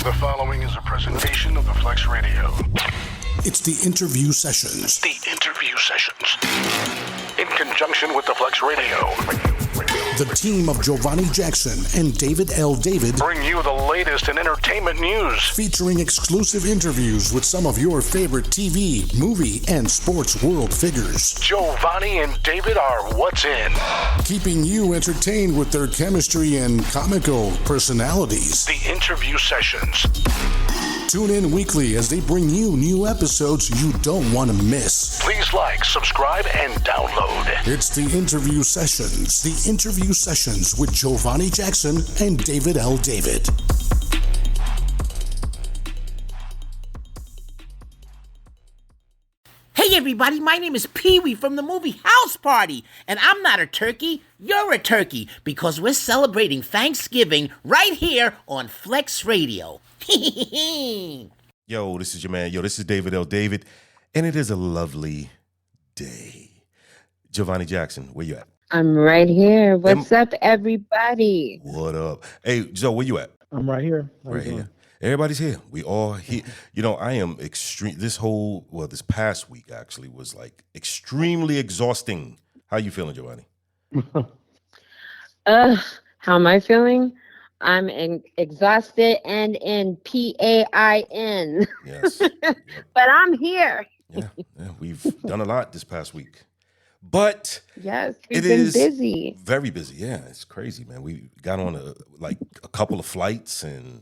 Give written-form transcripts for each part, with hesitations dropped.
The following is a presentation of the Flex Radio. It's the interview sessions. The interview sessions. In conjunction with the Flex Radio. The team of Giovanni Jackson and David L. David bring you the latest in entertainment news. Featuring exclusive interviews with some of your favorite TV, movie, and sports world figures. Giovanni and David are what's in. Keeping you entertained with their chemistry and comical personalities. The interview sessions. Tune in weekly as they bring you new episodes you don't want to miss. Please like, subscribe, and download. It's the interview sessions. The interview sessions with Giovanni Jackson and David L. David. Hey everybody, my name is Pee-wee from the movie House Party, and I'm not a turkey, you're a turkey, because we're celebrating Thanksgiving right here on Flex Radio. Yo, this is your man. Yo, this is David L. David, and it is a lovely day. Giovanni Jackson, where you at? I'm right here. What's up, everybody? What up? Hey, Joe, where you at? I'm right here. Right here. Everybody's here. We all here. You know, I am extreme. This past week actually was like extremely exhausting. How you feeling, Giovanni? How am I feeling? I'm exhausted and in PAIN. Yes. But I'm here. Yeah, we've done a lot this past week. But yes, we've been busy. Very busy. Yeah, it's crazy, man. We got on a couple of flights and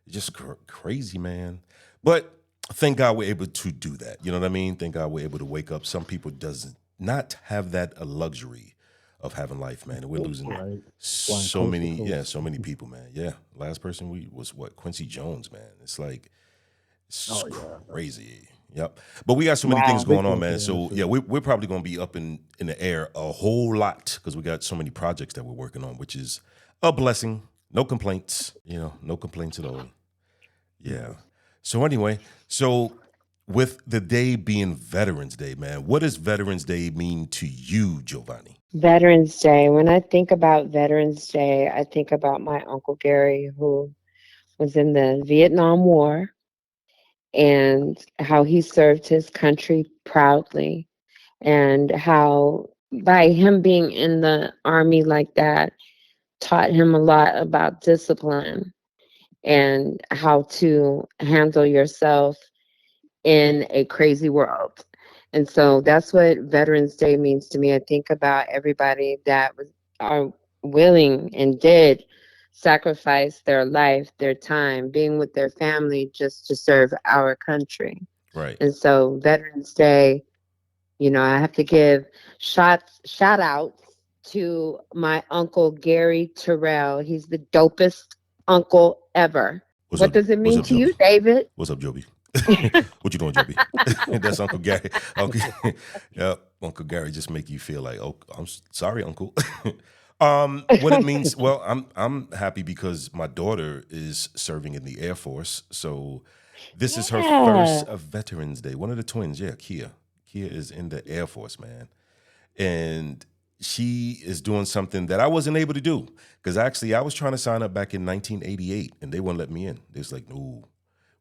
just crazy, man. But thank God we're able to do that. You know what I mean? Thank God we're able to wake up. Some people does not have that a luxury of having life, man. And we're losing so many people, man. Yeah. Last person was Quincy Jones, man. It's like crazy. Yep. But we got so many things going on, man. So yeah, we're probably going to be up in the air a whole lot because we got so many projects that we're working on, which is a blessing. No complaints, no complaints at all. Yeah. So anyway, with the day being Veterans Day, man, what does Veterans Day mean to you, Giovanni? Veterans Day. When I think about Veterans Day, I think about my Uncle Gary, who was in the Vietnam War, and how he served his country proudly, and how by him being in the Army like that taught him a lot about discipline and how to handle yourself in a crazy world. And so that's what Veterans Day means to me. I think about everybody that are willing and did sacrifice their life, their time, being with their family just to serve our country. Right. And so Veterans Day, I have to give shout out to my Uncle Gary Terrell. He's the dopest uncle ever. What does it mean to you, David? What's up, Joby? What you doing, Joby? That's Uncle Gary. Uncle Gary just make you feel like, oh, I'm sorry, Uncle. What it means? Well, I'm happy because my daughter is serving in the Air Force, so this is her first Veterans Day. One of the twins, Kaye. Kaye is in the Air Force, man, and she is doing something that I wasn't able to do because actually I was trying to sign up back in 1988 and they wouldn't let me in. They was like, no,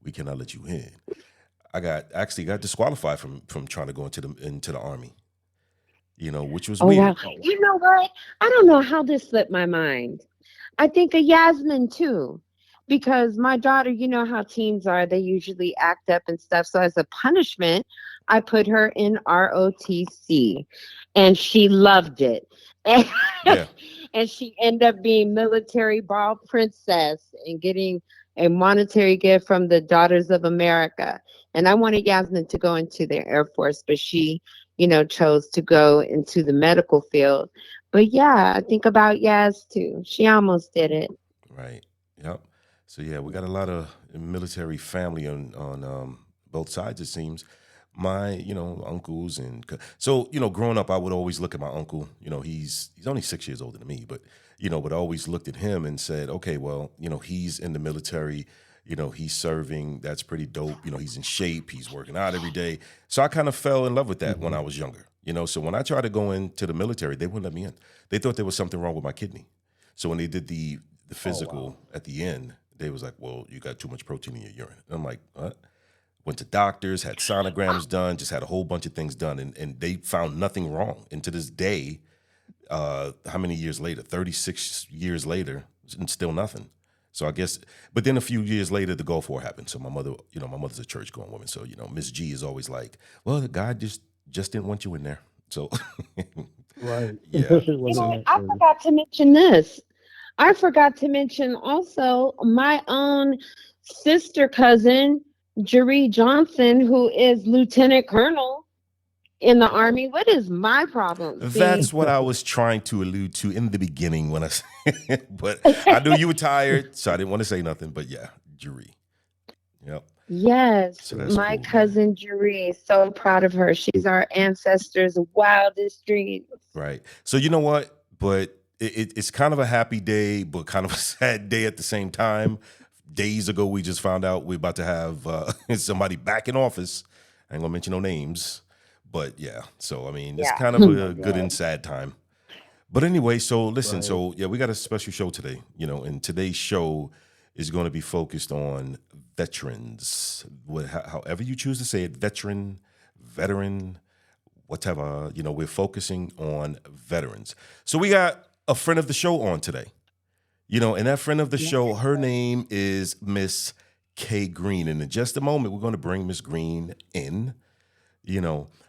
we cannot let you in. I got disqualified from trying to go into the Army, which was weird. Wow. You know what? I don't know how this slipped my mind. I think of Yasmin too, because my daughter, you know how teens are, they usually act up and stuff. So as a punishment, I put her in ROTC. And she loved it. And she ended up being military ball princess and getting a monetary gift from the Daughters of America. And I wanted Yasmin to go into the Air Force, but she, chose to go into the medical field. But yeah, I think about Yas too. She almost did it. Right. Yep. So yeah, we got a lot of military family on both sides, it seems. My, uncles and so, growing up, I would always look at my uncle. He's only 6 years older than me, but I always looked at him and said, okay, well, he's in the military, he's serving. That's pretty dope. He's in shape. He's working out every day. So I kind of fell in love with that when I was younger. So when I tried to go into the military, they wouldn't let me in. They thought there was something wrong with my kidney. So when they did the physical at the end, they was like, well, you got too much protein in your urine. And I'm like, what? Went to doctors, had sonograms done, just had a whole bunch of things done, and they found nothing wrong. And to this day, how many years later? 36 years later, and still nothing. So I guess, but then a few years later, the Gulf War happened. So my mother's a church-going woman. So, Miss G is always like, well, God just didn't want you in there. So, Right. yeah. So, I forgot to mention this. I forgot to mention also my own sister cousin, Jeree Johnson, who is Lieutenant Colonel in the Army. What is my problem? that's what I was trying to allude to in the beginning when I said, but I knew you were tired, so I didn't want to say nothing. But yeah, Jeree. Yep. Yes, So that's my cool, man. cousin Jeree. So proud of her. She's our ancestors' wildest dreams. Right. So you know what? But it's kind of a happy day, but kind of a sad day at the same time. Days ago, we just found out we're about to have somebody back in office. I ain't gonna mention no names, but yeah. So I mean, it's Yeah. kind of a good and sad time. But anyway, so listen. Right. So yeah, we got a special show today. And today's show is going to be focused on veterans. However you choose to say it, veteran, whatever. We're focusing on veterans. So we got a friend of the show on today. And that friend of the show, her name is Miss Kaye Green. And in just a moment, we're going to bring Miss Green in,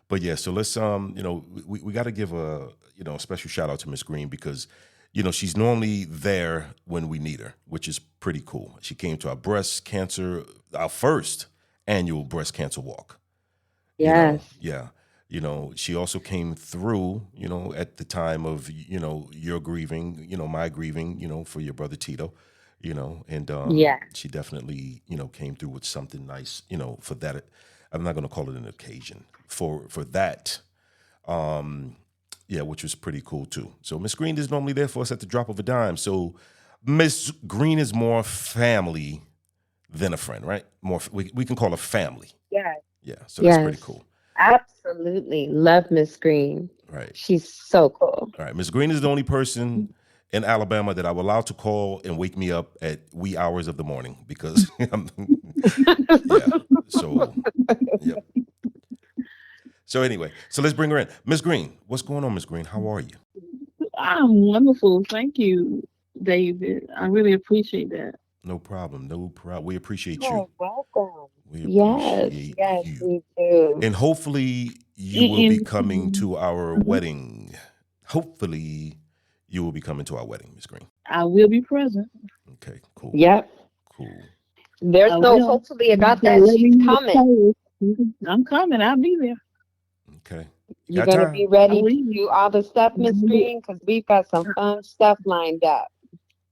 But yeah, so let's, we got to give a special shout out to Miss Green because, she's normally there when we need her, which is pretty cool. She came to our first annual breast cancer walk. Yes. Yeah. She also came through, at the time of, your grieving, my grieving, for your brother Tito, and Yeah. she definitely, came through with something nice, for that. I'm not going to call it an occasion for that. Yeah, which was pretty cool too. So Miss Green is normally there for us at the drop of a dime. So Miss Green is more family than a friend, right? We can call her family. Yes. Yeah. So that's pretty Yes. cool. Absolutely. Love Miss Green. Right. She's so cool. All right. Miss Green is the only person in Alabama that I will allow to call and wake me up at wee hours of the morning because yeah. So yep. So anyway, so let's bring her in. Miss Green, what's going on, Miss Green? How are you? I'm wonderful. Thank you, David. I really appreciate that. No problem. We appreciate you. You're welcome. We Yes. appreciate Yes, you. we do. And hopefully you will be And- coming to our wedding. Hopefully you will be coming to our wedding, Miss Green. I will be present. Okay, cool. Yep. Cool. There's I no will. hopefully about that. She's coming. I'm coming. I'll be there. Okay. You're Got going to time? be ready I will. to do all the stuff, Miss Green, because we've got some fun stuff lined up.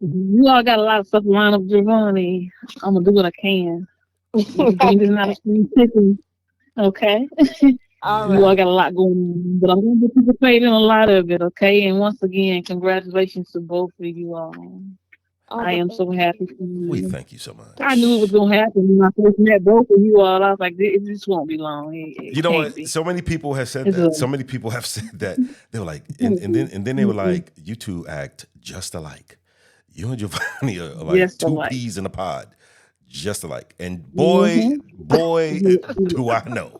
You all got a lot of stuff lined up, Giovanni. I'm gonna do what I can. Green is not a spring chicken. Okay. All You all right. got a lot going on, but I'm going to participate in a lot of it, okay? And once again, congratulations to both of you all. Oh, I am so happy for We you. thank you so much. I knew it was going to happen when I first met both of you all. I was like, this won't be long. It You know can't what? be. So many people have said It's that. a- So many people have said that. They were like, and then they were like, you two act just alike. You and Giovanni are like Just two alike. peas in a pod, just alike. And boy, do I know.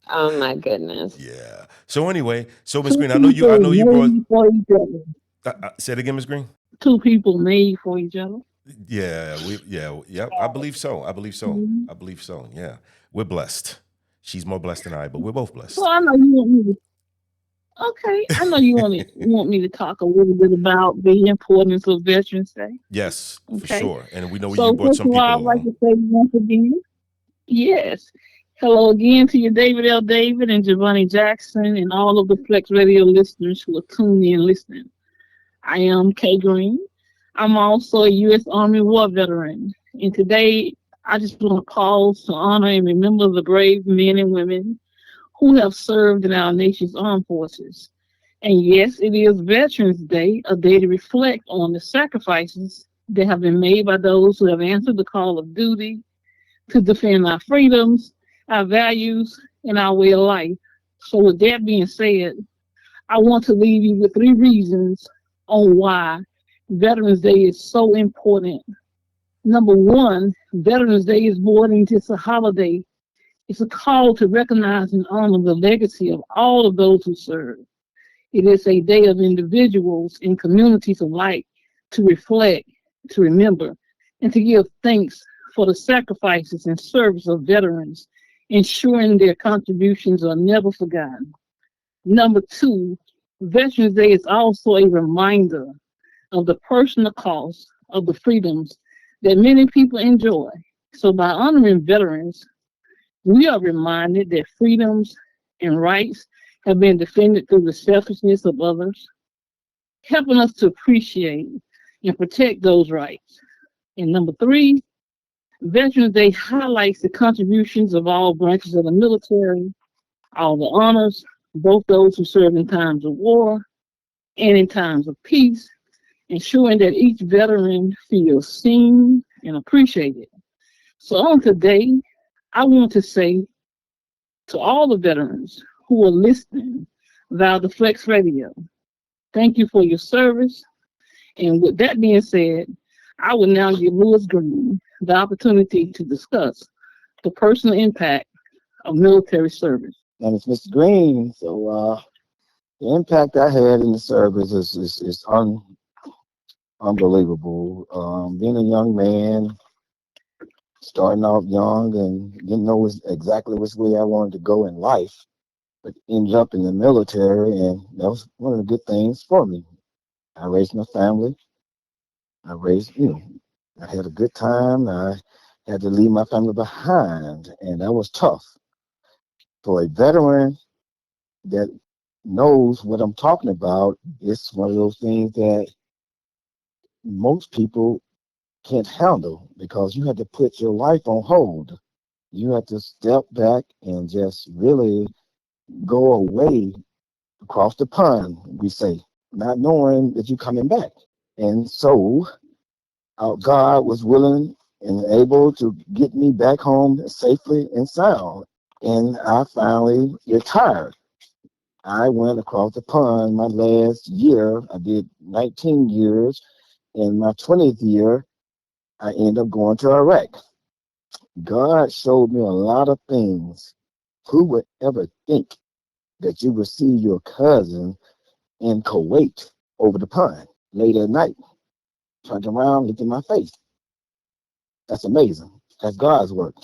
Oh, my goodness. Yeah. So anyway, so Miss Green, I know you brought. Made for each other. Say it again, Miss Green. Two people made for each other. Yeah, I believe so. I believe so. Mhm. I believe so. Yeah, we're blessed. She's more blessed than I, but we're both blessed. So I know you want me to. Okay, I know you want me to talk a little bit about the importance of Veterans Day. Yes, for Okay. sure. And we know So you brought first some of people all, I'd like along. to say once again, yes. Hello again to you, David L. David and Giovanni Jackson and all of the Flex Radio listeners who are tuning in listening. I am Kaye Green. I'm also a U.S. Army War veteran. And today, I just want to pause to honor and remember the brave men and women who have served in our nation's armed forces. And yes, it is Veterans Day, a day to reflect on the sacrifices that have been made by those who have answered the call of duty to defend our freedoms, our values, and our way of life. So with that being said, I want to leave you with 3 reasons on why Veterans Day is so important. Number one, Veterans Day is more than just a holiday. It's a call to recognize and honor the legacy of all of those who served. It is a day of individuals and communities alike to reflect, to remember, and to give thanks for the sacrifices and service of veterans, ensuring their contributions are never forgotten. Number two, Veterans Day is also a reminder of the personal cost of the freedoms that many people enjoy. So, by honoring veterans, we are reminded that freedoms and rights have been defended through the selflessness of others, helping us to appreciate and protect those rights. And number three, Veterans Day highlights the contributions of all branches of the military, all the honors, both those who serve in times of war and in times of peace, ensuring that each veteran feels seen and appreciated. So on today, I want to say to all the veterans who are listening via the Flex Radio, thank you for your service. And with that being said, I will now give Lewis Green the opportunity to discuss the personal impact of military service. And it's Mr. Green. So the impact I had in the service is unbelievable. Being a young man, starting off young and didn't know exactly which way I wanted to go in life, but ended up in the military, and that was one of the good things for me. I raised my family. I raised, I had a good time. I had to leave my family behind, and that was tough. For a veteran that knows what I'm talking about, it's one of those things that most people can't handle because you have to put your life on hold. You have to step back and just really go away across the pond, we say, not knowing that you're coming back. And so God was willing and able to get me back home safely and sound. And I finally retired. I went across the pond my last year. I did 19 years. In my 20th year, I ended up going to Iraq. God showed me a lot of things. Who would ever think that you would see your cousin in Kuwait over the pond late at night, turned around, looked in my face? That's amazing. That's God's work.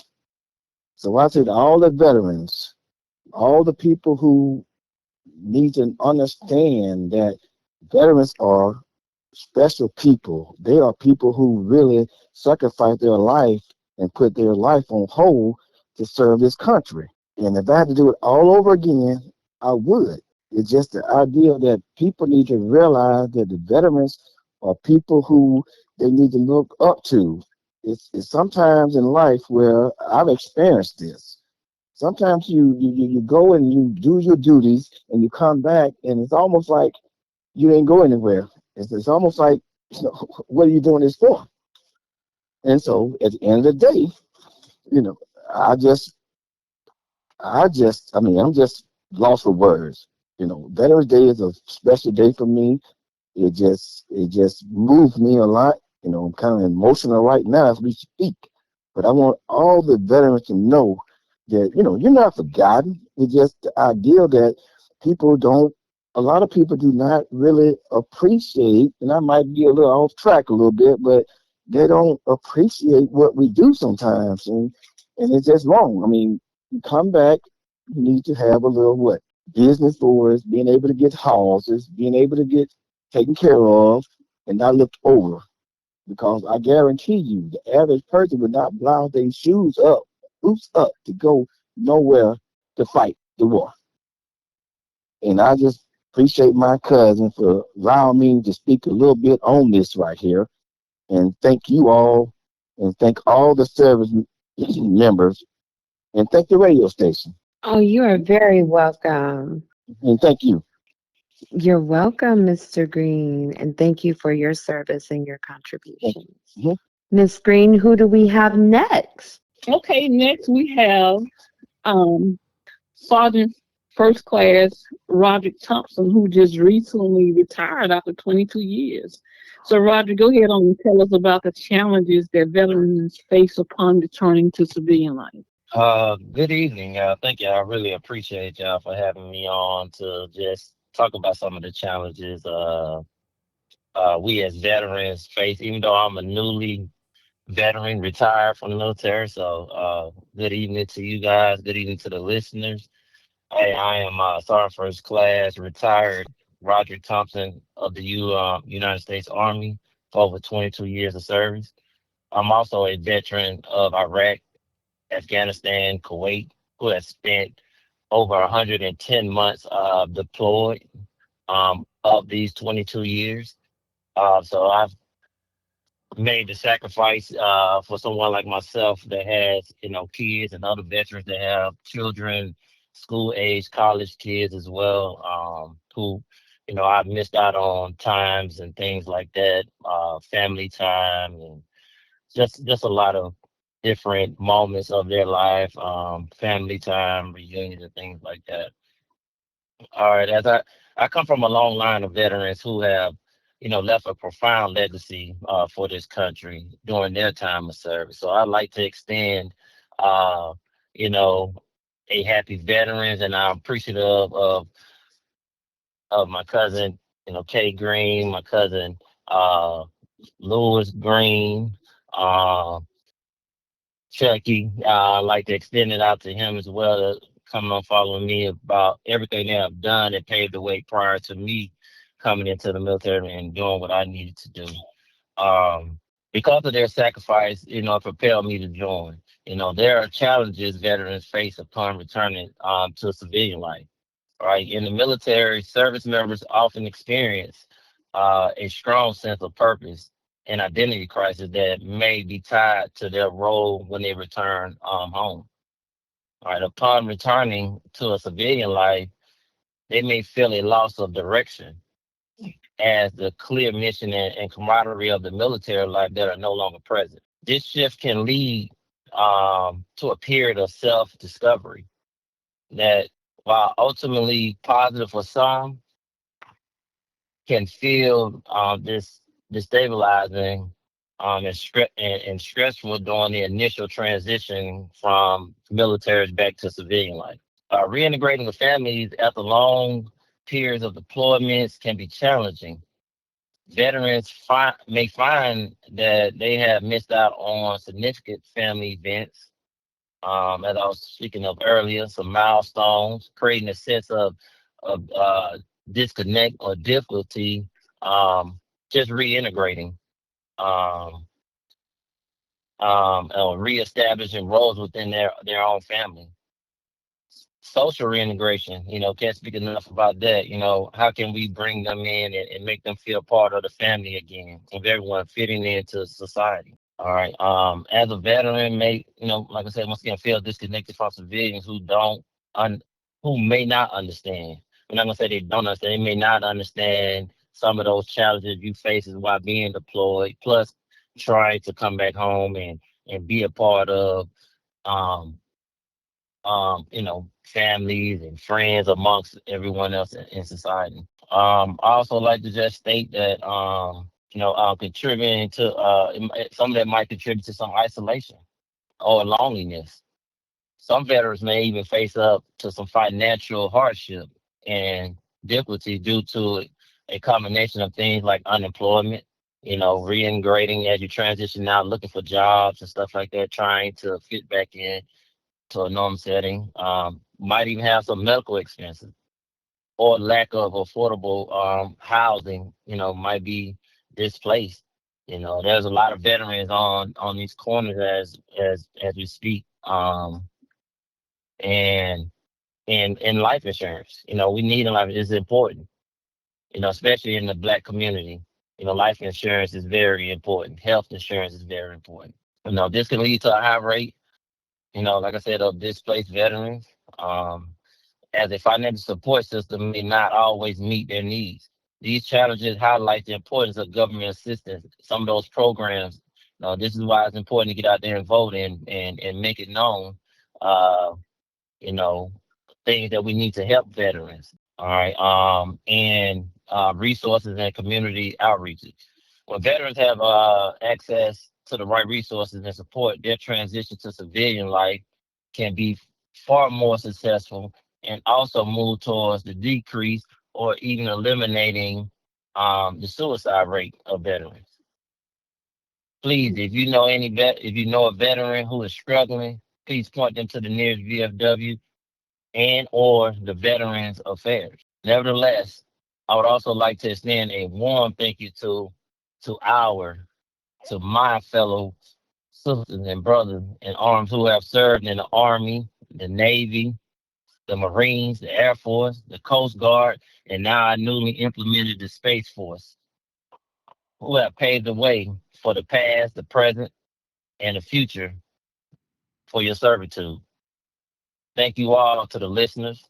So I said to all the veterans, all the people who need to understand that veterans are special people. They are people who really sacrifice their life and put their life on hold to serve this country. And if I had to do it all over again, I would. It's just the idea that people need to realize that the veterans are people who they need to look up to. It's sometimes in life where I've experienced this. Sometimes you go and you do your duties and you come back and it's almost like you didn't go anywhere. It's almost like, what are you doing this for? And so at the end of the day, you know, I just, I'm just lost for words. Veterans Day is a special day for me. It just moved me a lot. I'm kind of emotional right now as we speak. But I want all the veterans to know that, you're not forgotten. It's just the idea that people don't, a lot of people do not really appreciate, and I might be a little off track a little bit, but they don't appreciate what we do sometimes. And it's just wrong. I mean, you come back, you need to have a little what? Business for us, being able to get houses, being able to get taken care of, and not looked over. Because I guarantee you, the average person would not blouse their shoes up, boots up to go nowhere to fight the war. And I just appreciate my cousin for allowing me to speak a little bit on this right here. And thank you all, and thank all the service members, and thank the radio station. Oh, you are very welcome. And thank you. You're welcome, Mr. Green, and thank you for your service and your Thank you. contributions. Mhm. Miss Green, who do we have next? Okay, next we have um, Sergeant First Class Roderick Thompson, who just recently retired after 22 years. So, Roger, go ahead on and tell us about the challenges that veterans face upon returning to civilian life. Good evening. Thank you. I really appreciate y'all for having me on to just talk about some of the challenges we as veterans face, even though I'm a newly veteran, retired from the military. So, good evening to you guys. Good evening to the listeners. Hey, I am Sergeant First Class, retired Roger Thompson of the United States Army for over 22 years of service. I'm also a veteran of Iraq, Afghanistan, Kuwait, who has spent over 110 months deployed of these 22 years. So I've made the sacrifice for someone like myself that has, kids and other veterans that have children, school age, college kids as well, who, I've missed out on times and things like that, family time and just a lot of different moments of their life, family time, reunions and things like that. All right, as I come from a long line of veterans who have, left a profound legacy for this country during their time of service. So I'd like to extend, uh, you know, a happy veterans, and I'm appreciative of my cousin, Kaye Green, my cousin uh, Lewis Green, uh, Chucky. I'd like to extend it out to him as well to come on following me about everything they have done and paved the way prior to me coming into the military and doing what I needed to do. Um, because of their sacrifice, it propelled me to join. There are challenges veterans face upon returning to civilian life. Right, in the military, service members often experience a strong sense of purpose and identity crisis that may be tied to their role when they return home. All right, upon returning to a civilian life, they may feel a loss of direction as the clear mission and camaraderie of the military life that are no longer present. This shift can lead to a period of self discovery that, while ultimately positive for some, can feel this destabilizing and stressful during the initial transition from military back to civilian life. Reintegrating with families after long periods of deployments can be challenging. Veterans may find that they have missed out on significant family events, as I was speaking of earlier, some milestones, creating a sense of disconnect or difficulty, just reintegrating, um, or reestablishing roles within their own family. Social reintegration, can't speak enough about that. How can we bring them in and make them feel part of the family again, of everyone fitting into society? All right. As a veteran, may like I said, once again, feel disconnected from civilians un, who may not understand. I'm not gonna say they don't understand. They may not understand some of those challenges you face while being deployed. Plus, trying to come back home and be a part of um families and friends amongst everyone else in society. I also like to just state that contributing to some of that might contribute to some isolation or loneliness. Some veterans may even face up to some financial hardship and difficulty due to a combination of things like unemployment, reintegrating as you transition out, looking for jobs and stuff like that, trying to fit back in to a normal setting. Might even have some medical expenses or lack of affordable housing, might be displaced. There's a lot of veterans on these corners as we speak. And and life insurance. We need a life is important, especially in the black community. Life insurance is very important. Health insurance is very important. This can lead to a high rate, like I said, of displaced veterans. Um, as a financial support system may not always meet their needs. These challenges highlight the importance of government assistance. Some of those programs, this is why it's important to get out there and vote and make it known, uh, you know, things that we need to help veterans. All right. And resources and community outreach. When veterans have access to the right resources and support, their transition to civilian life can be far more successful and also move towards the decrease or even eliminating the suicide rate of veterans. Please, if you know a veteran who is struggling, please point them to the nearest VFW and or the Veterans Affairs. Nevertheless, I would also like to extend a warm thank you to our to my fellow sisters and brothers in arms who have served in the Army, the Navy, the Marines, the Air Force, the Coast Guard, and now I newly implemented the Space Force, who have paved the way for the past, the present, and the future for your servitude. Thank you all to the listeners.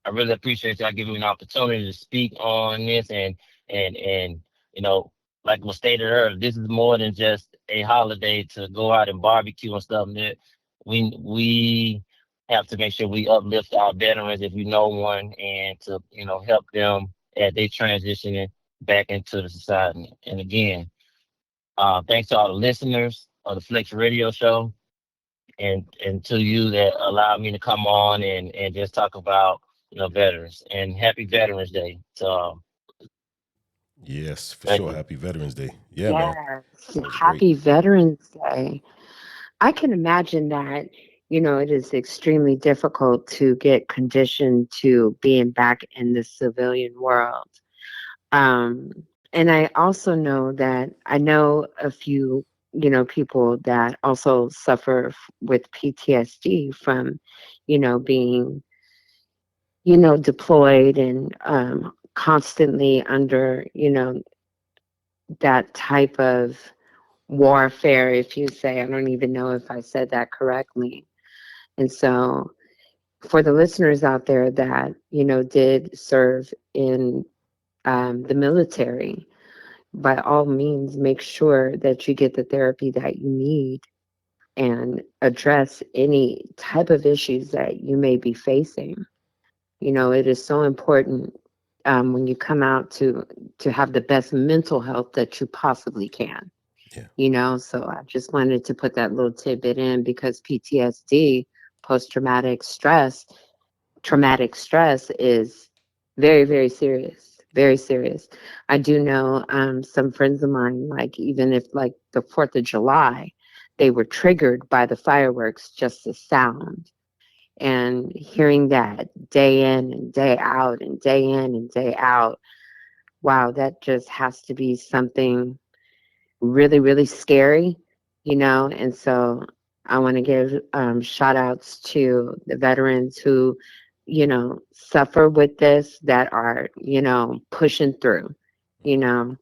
I really appreciate y'all giving me an opportunity to speak on this and you know, like was stated earlier, this is more than just a holiday to go out and barbecue and stuff. That we have to make sure we uplift our veterans if you know one and to help them as they transition back into the society. And again, thanks to all the listeners of the Flex Radio Show and to you that allowed me to come on and just talk about veterans and happy Veterans Day. So Yes, for thank sure. you. Happy Veterans Day. Yeah, man. Yes. That was great. Happy Veterans Day. I can imagine that, it is extremely difficult to get conditioned to being back in the civilian world. Um, and I also know that I know a few, people that also suffer with PTSD from, being, deployed and constantly under, that type of warfare, if you say. I don't even know if I said that correctly. And so, for the listeners out there that, did serve in the military, by all means, make sure that you get the therapy that you need and address any type of issues that you may be facing. It is so important when you come out to have the best mental health that you possibly can. Yeah. So I just wanted to put that little tidbit in because PTSD, post traumatic stress is very, very serious, very serious. I do know some friends of mine, like even if like the 4th of July, they were triggered by the fireworks, just the sound. And hearing that day in and day out and day in and day out, wow, that just has to be something really, really scary, And so I want to give shout outs to the veterans who, suffer with this that are, pushing through, you know.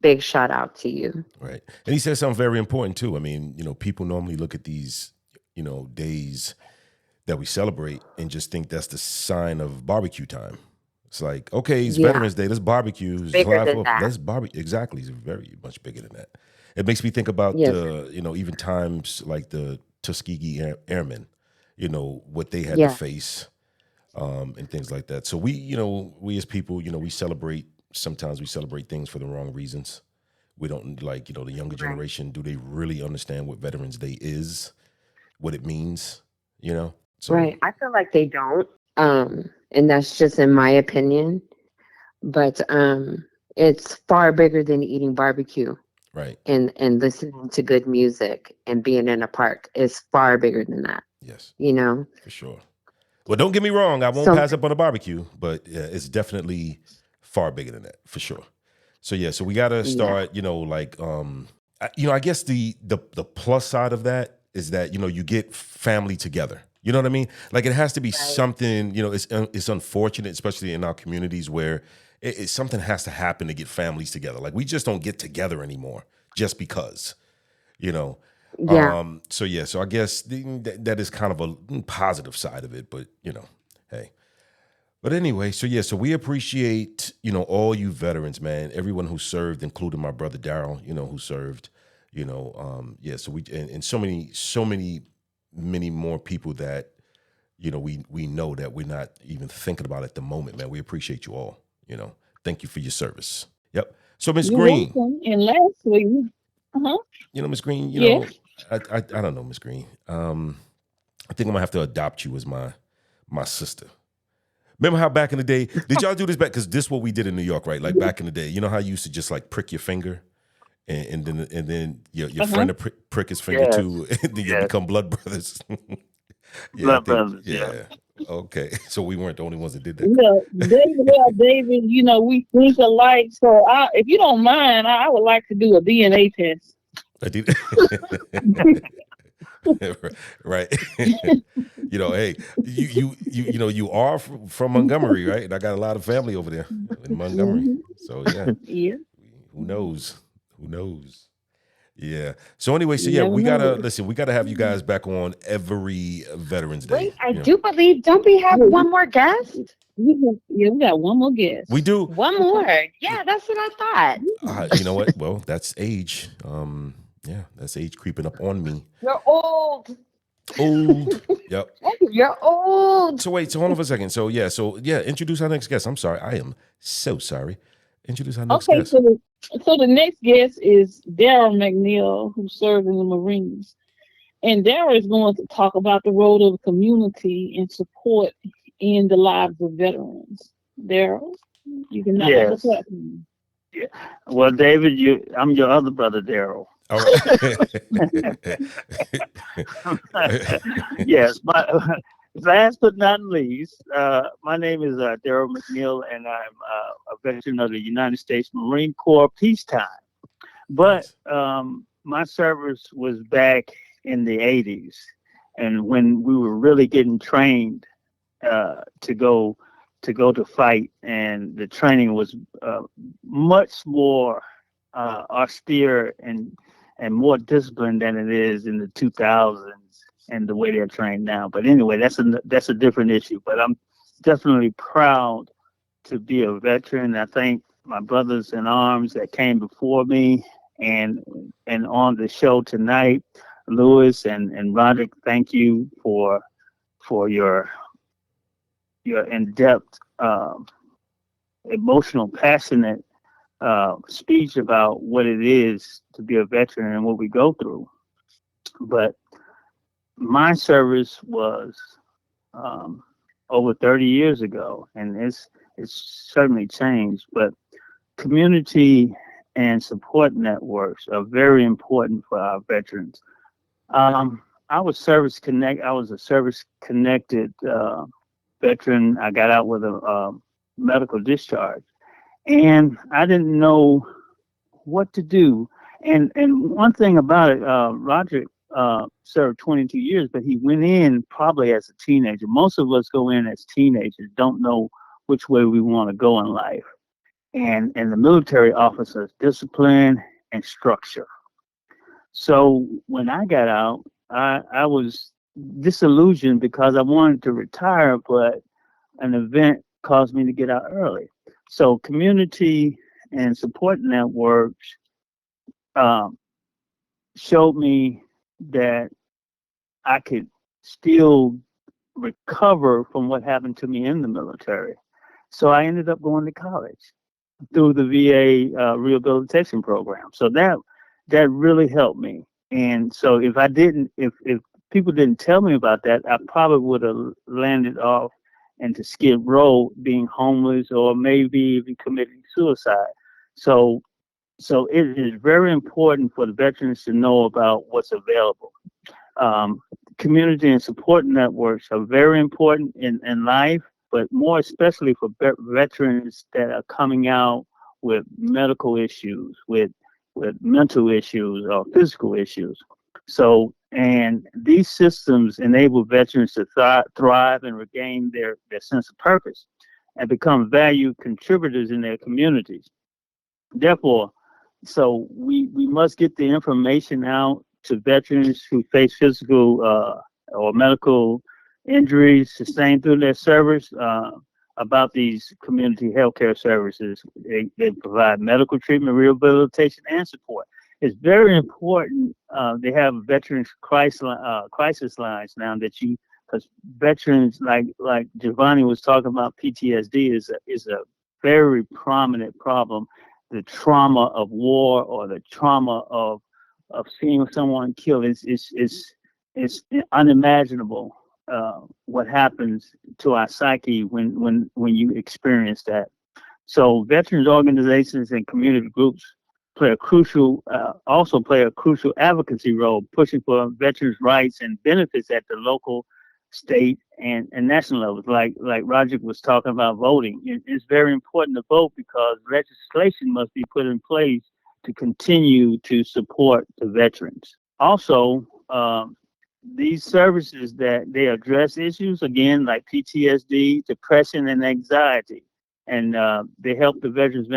Big shout out to you. Right. And he said something very important too. I mean, people normally look at these, days that we celebrate and just think that's the sign of barbecue time. It's like, okay, it's Yeah, Veterans Day, let's barbecue. It's bigger July than 4th, that. let's barbecue. Exactly. It's very much bigger than that. It makes me think about Yes, the, even times like the Tuskegee Airmen, what they had to yeah, face and things like that. So we, we as people, we celebrate, sometimes we celebrate things for the wrong reasons. We don't like, the younger right, generation, do they really understand what Veterans Day is, what it means, you know? So, right. I feel like they don't, and that's just in my opinion. But it's far bigger than eating barbecue right. and listening to good music and being in a park. It's far bigger than that, Yes, you know. for sure. Well, don't get me wrong. I won't So pass up on a barbecue, but yeah, it's definitely far bigger than that for sure. So yeah, so we got to yeah, start, like, I guess the plus side of that is that, you get family together. You know what I mean? Like it has to be right. something, it's unfortunate, especially in our communities where something has to happen to get families together. Like we just don't get together anymore just because you know. Yeah, So yeah, so I guess that is kind of a positive side of it, but hey. But anyway, so yeah, so we appreciate, all you veterans, man, everyone who served, including my brother Daryl, who served, yeah, so and many more people that, we know that we're not even thinking about at the moment, man. We appreciate you all, Thank you for your service. Yep. So Miss You're Green, welcome. And lastly, uh-huh, Miss Green, yes. I don't know, Miss Green. I think I'm gonna have to adopt you as my sister. Remember how back in the day, did y'all do this back? Because this is what we did in New York, right? Like back in the day, you know how you used to just like prick your finger, and then your Uh-huh. friend will prick his finger Yes, too, and then you'll yes. become blood brothers. Yeah, I Blood think. brothers. Yeah. Yeah. Okay. So we weren't the only ones that did that. Yeah, David, we think alike. So if you don't mind, I would like to do a DNA test. I did. Right. Hey, you are from Montgomery, right? And I got a lot of family over there in Montgomery. Mhm. So yeah, Yeah, who knows? Who knows? Yeah. So anyway, so you yeah, never we gotta know. listen. We gotta have you guys back on every Veterans Day. Wait, I do believe, don't we have one more guest? Yeah, we got one more guest. We do. One more. Yeah, that's what I thought. You know what? Well, that's age. Yeah, that's age creeping up on me. You're old. Old. Yep. You're old. So wait, so hold on for a second. So yeah, introduce our next guest. I'm sorry. I am so sorry. Introduce our next Okay, guest. so the next guest is Daryl McNeil, who served in the Marines. And Daryl is going to talk about the role of the community and support in the lives of veterans. Daryl, you can have the Yes. platform. Yeah. Well, David, I'm your other brother, Daryl. All right. Yes. Last but not least, my name is Daryl McNeil, and I'm a veteran of the United States Marine Corps peacetime. But my service was back in the 80s, and when we were really getting trained to go to fight, and the training was much more austere and more disciplined than it is in the 2000s and the way they're trained now. But anyway, that's a different issue. But I'm definitely proud to be a veteran. I thank my brothers in arms that came before me, and on the show tonight, Lewis and Roderick. Thank you for your in-depth, emotional, passionate speech about what it is to be a veteran and what we go through. But my service was over 30 years ago, and it's certainly changed. But community and support networks are very important for our veterans. I was a service connected veteran. I got out with a medical discharge, and I didn't know what to do. And one thing about it, Roger served 22 years, but he went in probably as a teenager. Most of us go in as teenagers, don't know which way we want to go in life. And the military offers us discipline and structure. So when I got out, I was disillusioned because I wanted to retire, but an event caused me to get out early. So community and support networks um, showed me that I could still recover from what happened to me in the military. So I ended up going to college through the VA rehabilitation program. So that really helped me. And so if people didn't tell me about that, I probably would have landed off into Skid Row, being homeless, or maybe even committing suicide. So so it is very important for the veterans to know about what's available. Um, Community and support networks are very important in life, but more especially for veterans that are coming out with medical issues, with mental issues or physical issues. So, and these systems enable veterans to thrive and regain their sense of purpose and become valued contributors in their communities. Therefore, so we must get the information out to veterans who face physical or medical injuries sustained through their service about these community healthcare services. They provide medical treatment, rehabilitation, and support. It's very important. They have veterans crisis lines now that because veterans like Giovanni was talking about, PTSD is a very prominent problem the trauma of war or the trauma of seeing someone killed. It's unimaginable what happens to our psyche when you experience that. So veterans organizations and community groups also play a crucial advocacy role, pushing for veterans' rights and benefits at the local, state, and national levels. Like Roger was talking about voting, it's very important to vote because legislation must be put in place to continue to support the veterans. Also, these services that they address issues again like PTSD, depression, and anxiety, and they help the veterans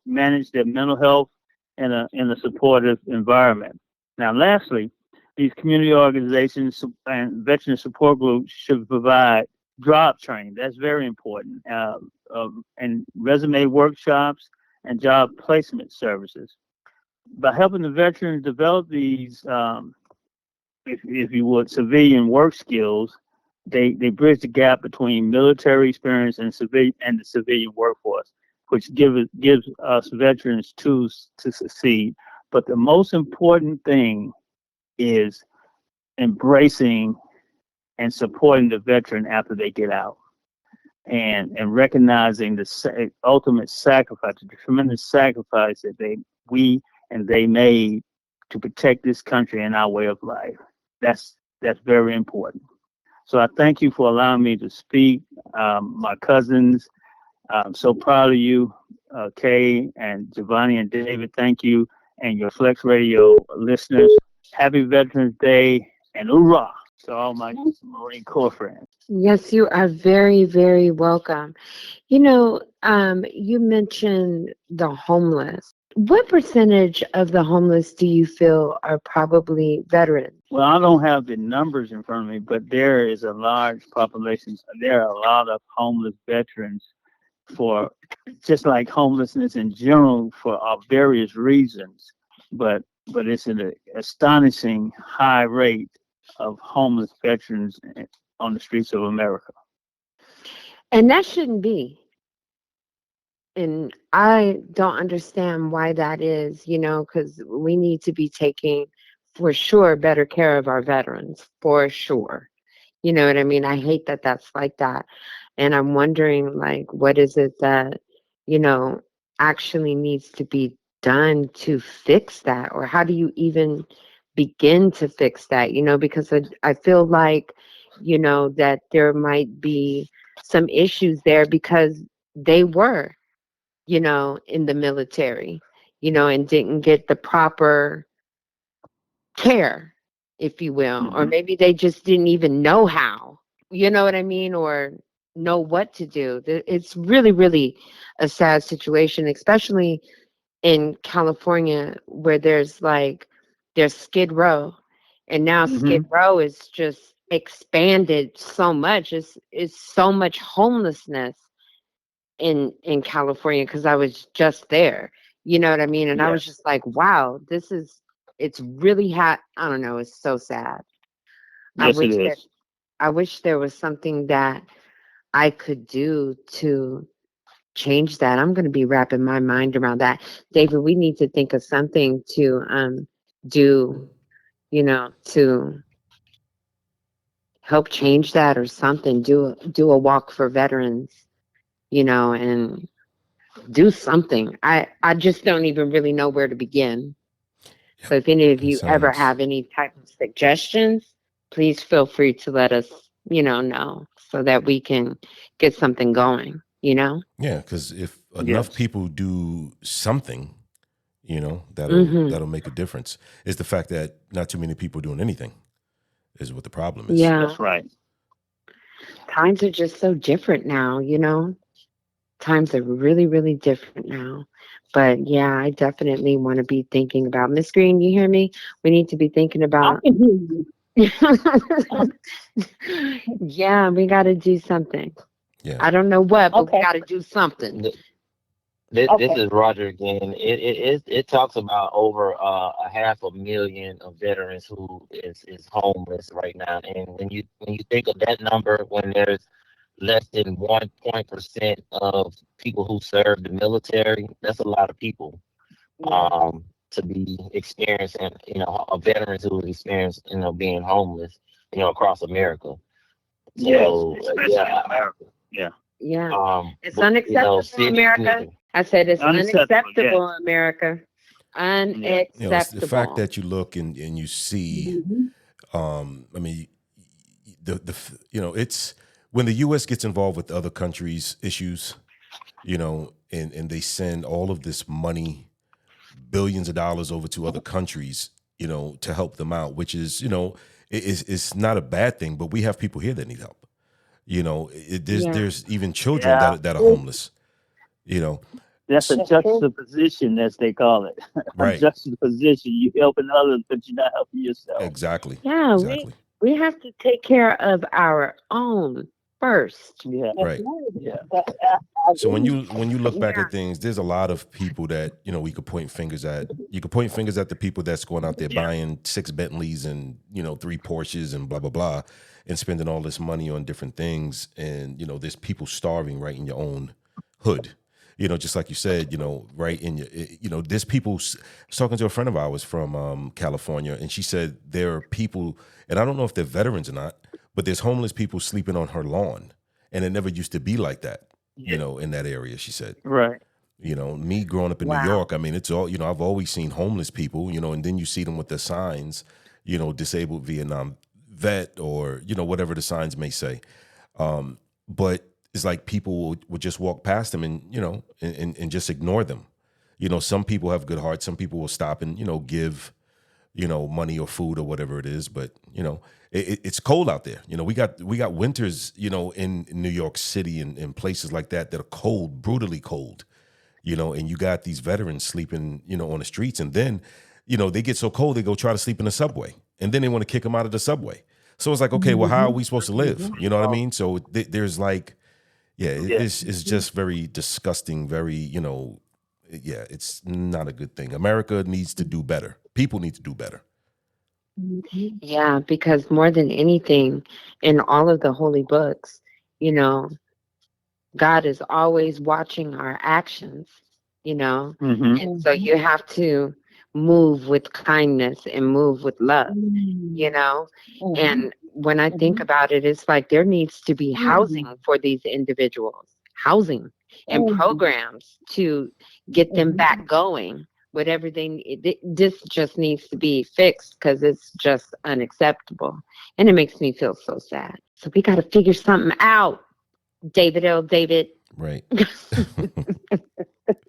manage their mental health in a supportive environment. Now, lastly, these community organizations and veteran support groups should provide job training. That's very important, and resume workshops and job placement services. By helping the veterans develop these if you would, civilian work skills, they bridge the gap between military experience and the civilian workforce, which gives us veterans tools to succeed. But the most important thing is embracing and supporting the veteran after they get out, and recognizing the ultimate sacrifice, the tremendous sacrifice that they made to protect this country and our way of life. That's very important. So I thank you for allowing me to speak. My cousins, I'm so proud of you, Kaye and Giovanni and David. Thank you, and your Flex Radio listeners. Happy Veterans Day and hoorah to all my Marine Corps friends. Yes, you are very, very welcome. You mentioned the homeless. What percentage of the homeless do you feel are probably veterans? Well, I don't have the numbers in front of me, but there is a large population. There are a lot of homeless veterans for just like homelessness in general for various reasons. But it's an astonishing high rate of homeless veterans on the streets of America. And that shouldn't be. And I don't understand why that is, because we need to be taking, for sure, better care of our veterans, for sure. You know what I mean? I hate that that's like that. And I'm wondering, like, what is it that, you know, actually needs to be done to fix that? Or how do you even begin to fix that? Because I feel like, that there might be some issues there because they were, in the military, and didn't get the proper care, if you will. Or maybe they just didn't even know how, you know what I mean? Or know what to do. It's really, really a sad situation, especially in California where there's Skid Row. And now Skid Row is just expanded so much. It's so much homelessness in California because I was just there. You know what I mean? And I was just like, wow, it's really I don't know, it's so sad. Yes, it is. I wish there was something that I could do to change that. I'm going to be wrapping my mind around that. David, we need to think of something to do, to help change that or something. Do a walk for veterans, and do something. I just don't even really know where to begin. So if any of you ever have any type of suggestions, please feel free to let us, know so that we can get something going, Yeah, because if enough people do something, that'll make a difference. It's the fact that not too many people doing anything is what the problem is. Yeah. That's right. Times are just so different now, Times are really, really different now. But yeah, I definitely want to be thinking about Miss Green, you hear me? We need to be thinking about I can hear you. yeah, we got to do something. Yeah. I don't know what, but we Okay. got to do something. This Okay. is Roger again. It talks about over 500,000 of veterans who is homeless right now. And when you think of that number, when there's less than 1% of people who serve the military. That's a lot of people Yeah. to be experiencing, a veterans who experience, being homeless, across America. Yes, So especially in America. Yeah. Yeah. It's But, unacceptable, city, America. I said it's Unacceptable. Yes. unacceptable, America. Yeah. It's the fact Unacceptable. that you look and you see. Mhm. I mean, it's when the U.S. gets involved with other countries' issues, and they send all of this money, billions of dollars over to other countries, to help them out, which is, it's not a bad thing, but we have people here that need help. Yeah. There's even children Yeah. that are homeless. You know, That's a That's true. juxtaposition, as they call it. A right? juxtaposition. You helping others, but you're not helping yourself. Exactly, Yeah, exactly. we have to take care of our own first. Yeah. That's Right. right. Yeah. I So when agree. you look back Yeah. at things, there's a lot of people that we could point fingers at. You could point fingers at the people that's going out there Yeah. buying 6 Bentleys and 3 Porsches and blah blah blah, and spending all this money on different things. And there's people starving right in your own hood. Just like you said, right in your, there's people. I was talking to a friend of ours from California, and she said there are people, and I don't know if they're veterans or not, but there's homeless people sleeping on her lawn, and it never used to be like that Yeah. in that area, she said. Right. Me growing up in New Wow. York, I mean, it's all, I've always seen homeless people, and then you see them with the signs, disabled Vietnam vet or, whatever the signs may say. But it's like people would just walk past them and, and just ignore them. Some people have good hearts. Some people will stop and, give, money or food or whatever it is. But, it's cold out there. We got winters, in New York City and places like that are cold, brutally cold, and you got these veterans sleeping, on the streets. And then, they get so cold, they go try to sleep in the subway. And then they want to kick them out of the subway. So it's like, okay, well, how are we supposed to live? You know what I mean? So there's like, yeah, Yeah. it's just very disgusting, very, yeah, it's not a good thing. America needs to do better. People need to do better. Mhm. Yeah, because more than anything, in all of the holy books, you know, God is always watching our actions, you know, Mm-hmm. and so you have to move with kindness and move with love, you Mhm. know. Mhm. And when I think Mhm. about it, it's like there needs to be Mhm. housing for these individuals, housing and Mhm. programs to get them Mhm. back going. Whatever they need, this just needs to be fixed because it's just unacceptable. And it makes me feel so sad. So we got to figure something out. David L. David Right.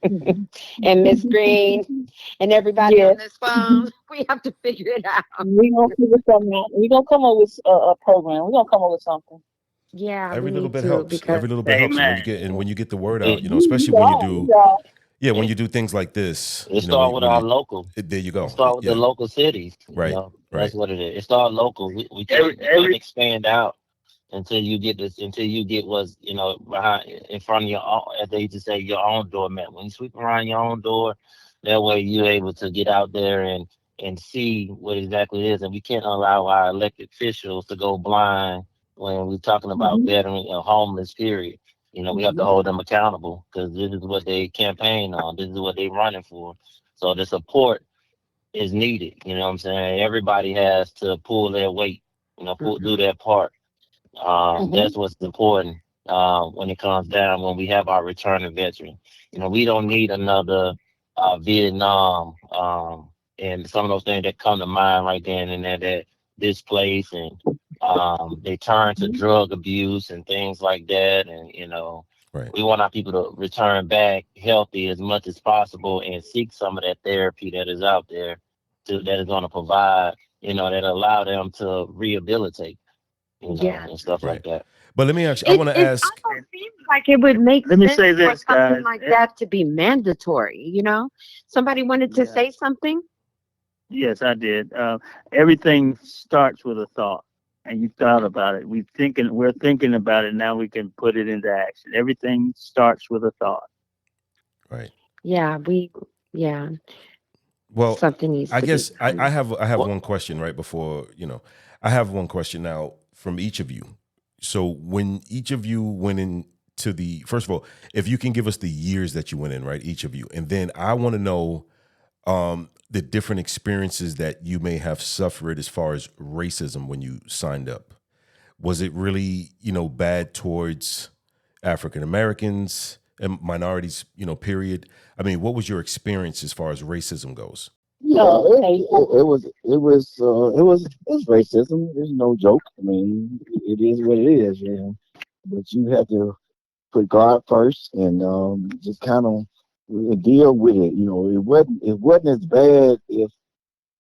Mhm. and Miss Green and everybody Yes. on this phone. We have to figure it out. We gonna figure something out. We gonna come up with a program. We gonna come up with something. Yeah, we Every little need bit to helps. because Every little bit helps. And when Amen. you get and when you get the word it, out, We especially when you are. do, We are. yeah, when it, you do things like this, it start with when our you local. there you It go. start with the Yeah. local cities. Right. That's Right. what it is. It start local. We can't Every expand out until you get this. Until you get what's behind in front of your own, as they used to say, your own doormat. When you sweep around your own door, that way you're able to get out there and see what exactly it is. And we can't allow our elected officials to go blind when we're talking about Mhm. veteran homeless. Period. We have to Mhm. hold them accountable because this is what they campaign on. This is what they're running for. So the support is needed. You know what I'm saying? Everybody has to pull their weight, do Mhm. their part. That's Mhm. what's important when it comes down when we have our returning veteran. We don't need another Vietnam and some of those things that come to mind right then and there that this place and they turn to drug abuse and things like that. And, Right. we want our people to return back healthy as much as possible and seek some of that therapy that is out there that is going to provide, that allow them to rehabilitate Yeah. and stuff like Right. that. But let me ask. I It want to it ask. almost seems like it would make Let me sense say for this, something guys. like that to be mandatory, you know? Somebody wanted to Yeah. say something? Yes, I did. Everything starts with a thought, and you thought about it. We're thinking about it. Now we can put it into action. Everything starts with a thought. Right. Yeah, yeah, Well, something needs I to be guess I have done. I have What? one question right before I have one question now from each of you. So when each of you went into the first of all, if you can give us the years that you went in, right? Each of you, and then I want to know the different experiences that you may have suffered as far as racism when you signed up. Was it really, bad towards African Americans and minorities, period? I mean, what was your experience as far as racism goes? Yeah, it was racism. There's no joke. I mean, it is what it is, But you have to put God first and just kind of deal with it. It wasn't as bad if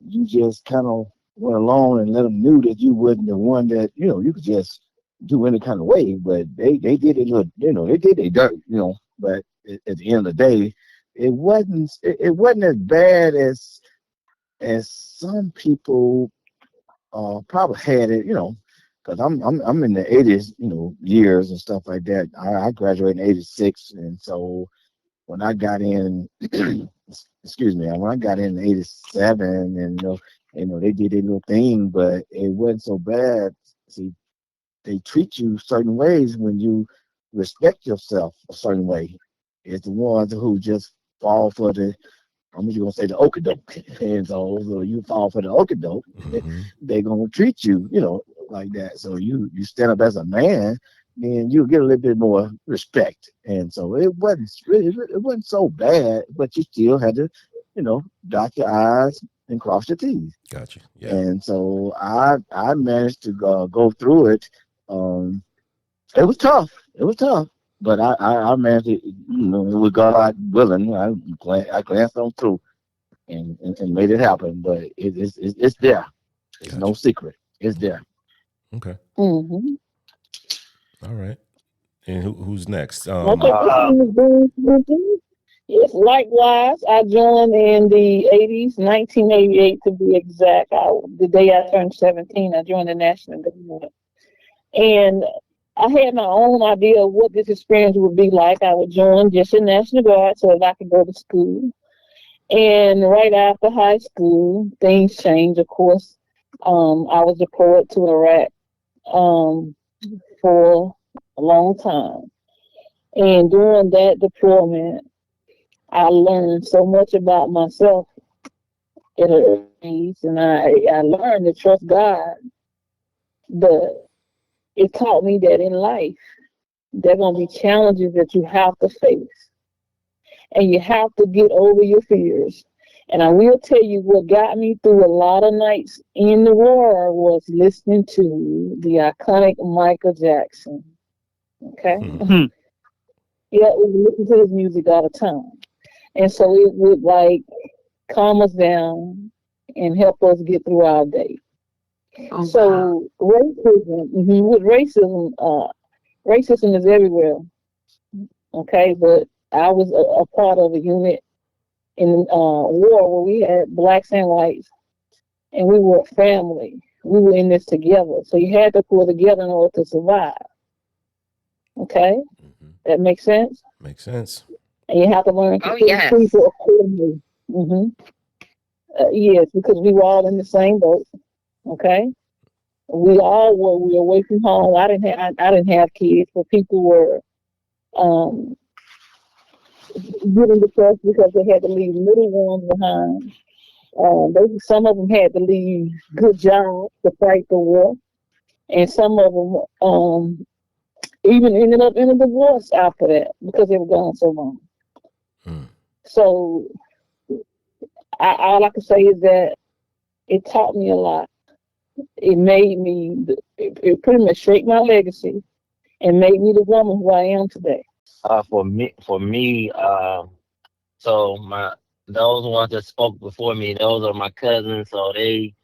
you just kind of went along and let them knew that you wasn't the one that you could just do any kind of way. But they did it, they did their dirt, But at the end of the day, it wasn't as bad as some people probably had it, because I'm in the '80s, years and stuff like that. I graduated in '86, and so when I got in, excuse me, when I got in '87, and they did their little thing, but it wasn't so bad. See, they treat you certain ways when you respect yourself a certain way. It's the ones who just fall for the I'm just gonna say the okadoke. And so you fall for the okadoke, Hmm. they're gonna treat you, like that. So you stand up as a man, then you get a little bit more respect. And so it wasn't so bad, but you still had to, dot your I's and cross your T's. Gotcha. Yeah. And so I managed to go through it. Um, it was tough. It was tough. But I managed it, with God willing. I glanced on through and made it happen. But it's there. It's no Gotcha. secret. It's Okay. there. Okay. Mm-hmm. All right. And who's next? Okay, Uh, yes, likewise, I joined in the 80s, 1988 to be exact. The day I turned 17, I joined the National Guard. And I had my own idea of what this experience would be like. I would join just the National Guard so that I could go to school. And right after high school, things changed, of course. I was deployed to Iraq um, for a long time. And during that deployment, I learned so much about myself at an early age, and I learned to trust God. But it taught me that in life, there are going to be challenges that you have to face, and you have to get over your fears. And I will tell you what got me through a lot of nights in the war was listening to the iconic Michael Jackson. Okay? Hmm. Yeah, we listen to his music all the time. And so it would like calm us down and help us get through our day. Oh wow. So racism, with racism is everywhere. Okay, but I was a part of a unit in war where we had blacks and whites, and we were a family. We were in this together, so you had to pull together in order to survive. Okay, Hmm. that makes sense. Makes sense. And you have to learn to Oh treat yes. people accordingly. hmm yes, because we were all in the same boat. Okay, we were away from home. I didn't have kids, but people were um, getting depressed because they had to leave little ones behind. Some of them had to leave good jobs to fight the war, and some of them even ended up in a divorce after that because they were gone so long. Mm. So all I can say is that it taught me a lot. It made me, it pretty much shaped my legacy and made me the woman who I am today. for me, so my those ones that spoke before me, those are my cousins. So they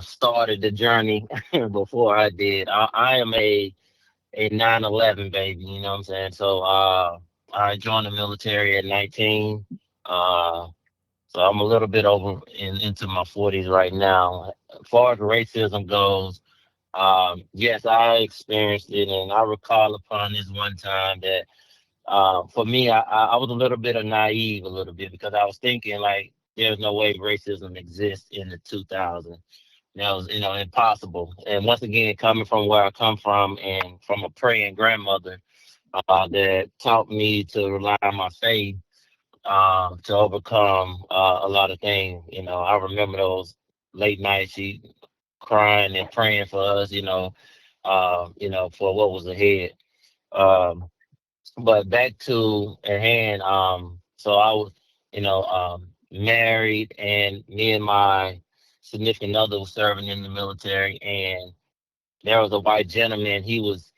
started the journey before I did. I am a 9/11 baby. You know what I'm saying? So I joined the military at 19. Uh, so I'm a little bit over into my 40s right now. As far as racism goes, yes, I experienced it, and I recall upon this one time that for me, I was a little bit of naive, a little bit, because I was thinking like there's no way racism exists in the 2000s. That was, impossible. And once again, coming from where I come from and from a praying grandmother that taught me to rely on my faith to overcome a lot of things. I remember those late nights, she crying and praying for us, for what was ahead. Um, but back to at hand, so I was, married, and me and my significant other was serving in the military, and there was a white gentleman. He was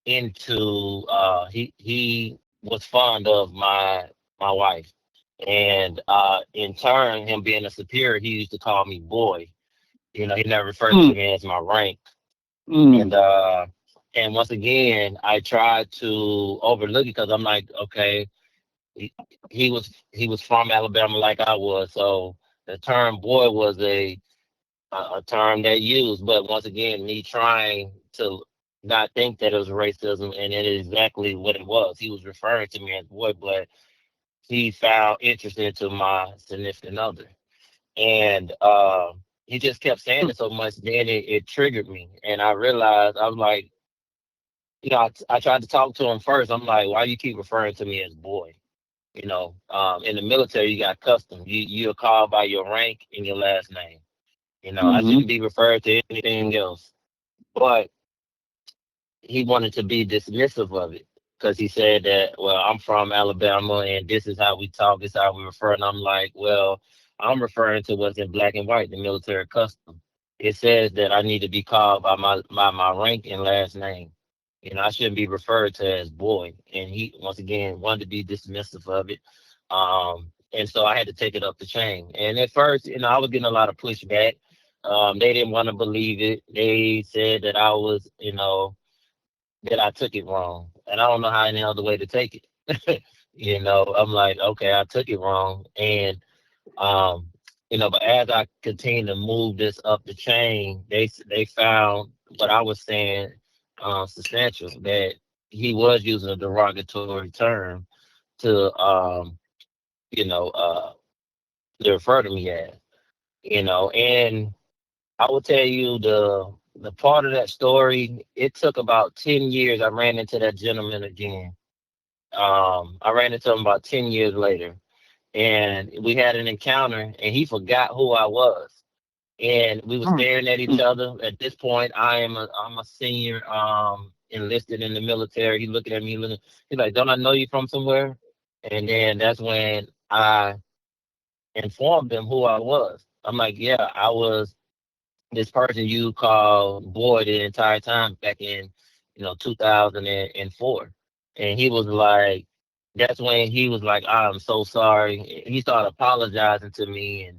into, he was fond of my wife, and in turn, him being a superior, he used to call me boy. He never referred to Mm, me as my rank, and mm, and once again, I tried to overlook it because I'm like, okay, he, he was from Alabama like I was, so the term boy was a term that used. But once again, me trying to not think that it was racism, and it is exactly what it was. He was referring to me as boy, but he found interest into my significant other, and he just kept saying it so much. Then it triggered me, and I realized I was like, I tried to talk to him first. I'm like, why you keep referring to me as boy? In the military, you got custom. You're called by your rank and your last name. I mm-hmm. shouldn't be referred to anything else. But he wanted to be dismissive of it because he said that, well, I'm from Alabama and this is how we talk, this is how we refer. And I'm like, well, I'm referring to what's in black and white, the military custom. It says that I need to be called by my rank and last name. I shouldn't be referred to as boy. And he, once again, wanted to be dismissive of it. And so I had to take it up the chain. And at first, I was getting a lot of pushback. They didn't want to believe it. They said that I was, that I took it wrong. And I don't know how any other way to take it. I'm like, okay, I took it wrong. And, um, but as I continue to move this up the chain, they found what I was saying substantial, that he was using a derogatory term to, you know, uh, to refer to me as, and I will tell you the part of that story. It took about 10 years. I ran into that gentleman again. I ran into him about 10 years later, and we had an encounter, and he forgot who I was, and we were Mm, staring at each mm, other. At this point, I'm a senior, enlisted in the military. He looking at me, looking. He's like, "Don't I know you from somewhere?" And then that's when I informed him who I was. I'm like, "Yeah, I was this person you called boy the entire time back in 2004." And he was like, that's when he was like, I'm so sorry. He started apologizing to me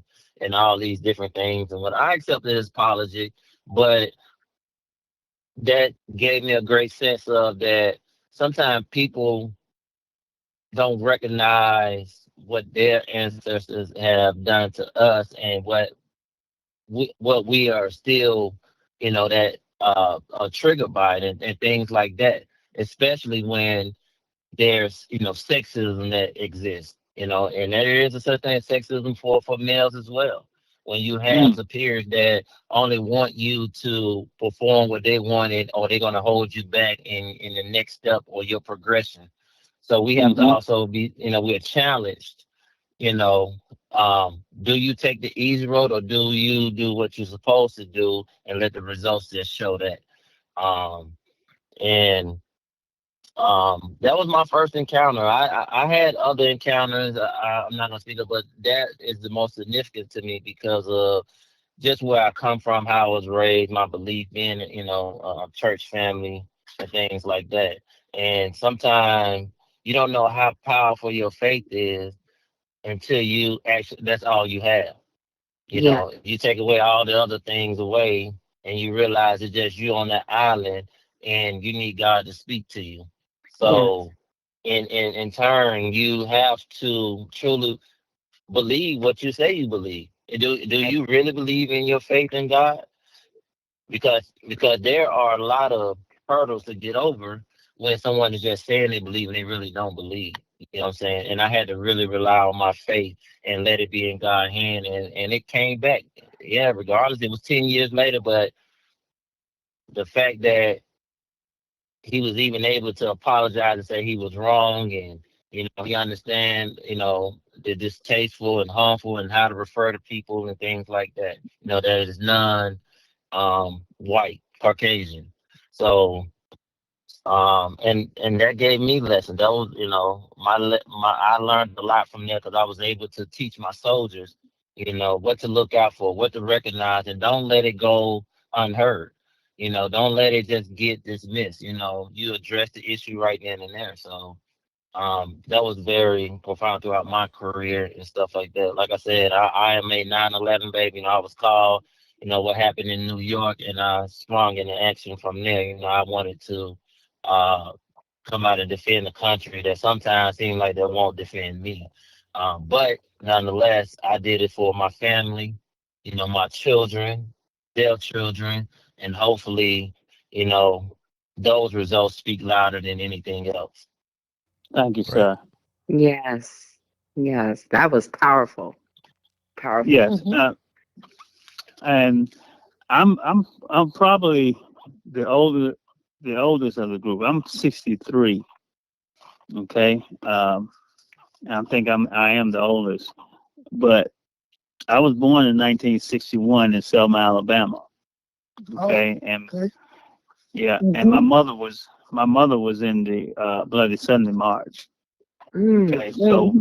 and all these different things, and what I accepted his apology. But that gave me a great sense of that sometimes people don't recognize what their ancestors have done to us, and what we are still, that are triggered by it, and things like that, especially when there's, sexism that exists, and there is a certain thing as sexism for males as well. When you have mm, superiors that only want you to perform what they wanted, or they're going to hold you back in the next step or your progression. So we have to mm-hmm. also be, we're challenged, you know, do you take the easy road, or do you do what you're supposed to do and let the results just show that? Um, and that was my first encounter. I had other encounters. I'm not gonna speak of, but that is the most significant to me because of just where I come from, how I was raised, my belief in, church family and things like that. And sometimes you don't know how powerful your faith is until you actually, that's all you have. Yeah. You take away all the other things away, and you realize it's just you on that island, and you need God to speak to you. Yes. So, in turn, you have to truly believe what you say you believe. Do you really believe in your faith in God? Because there are a lot of hurdles to get over when someone is just saying they believe and they really don't believe. You know what I'm saying? And I had to really rely on my faith and let it be in God's hand, and it came back. yeah, regardless, it was 10 years later, but the fact that he was even able to apologize and say he was wrong, and he understand the distasteful and harmful and how to refer to people and things like that. That is non white Caucasian. So and that gave me lessons. That was I learned a lot from there because I was able to teach my soldiers what to look out for, what to recognize, and don't let it go unheard. Don't let it just get dismissed. You address the issue right then and there. So that was very profound throughout my career and stuff like that. Like I said, I am a 9/11 baby. I was called, what happened in New York, and I sprung into action from there. I wanted to uh, come out and defend the country that sometimes seems like they won't defend me. But nonetheless, I did it for my family, my children, their children, and hopefully, you know, those results speak louder than anything else. Thank you, Right. sir. Yes. Yes. That was powerful. Powerful. Yes, and I'm probably the older the oldest of the group. I'm 63. Okay, I think I am the oldest, but I was born in 1961 in Selma, Alabama. Okay, and Okay. yeah, and Mm-hmm. my mother was in the Bloody Sunday March. Mm. Okay, so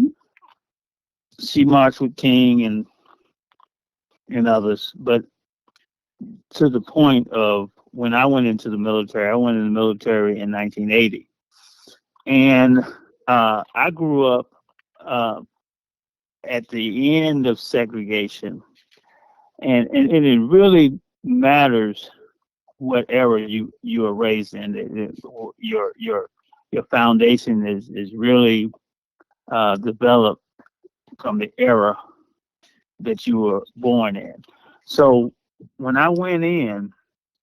she marched with King and others, but to the point of when I went into the military, I went in the military in 1980, and I grew up uh, at the end of segregation, and it really matters what era you are raised in. Your foundation is really developed from the era that you were born in. So when I went in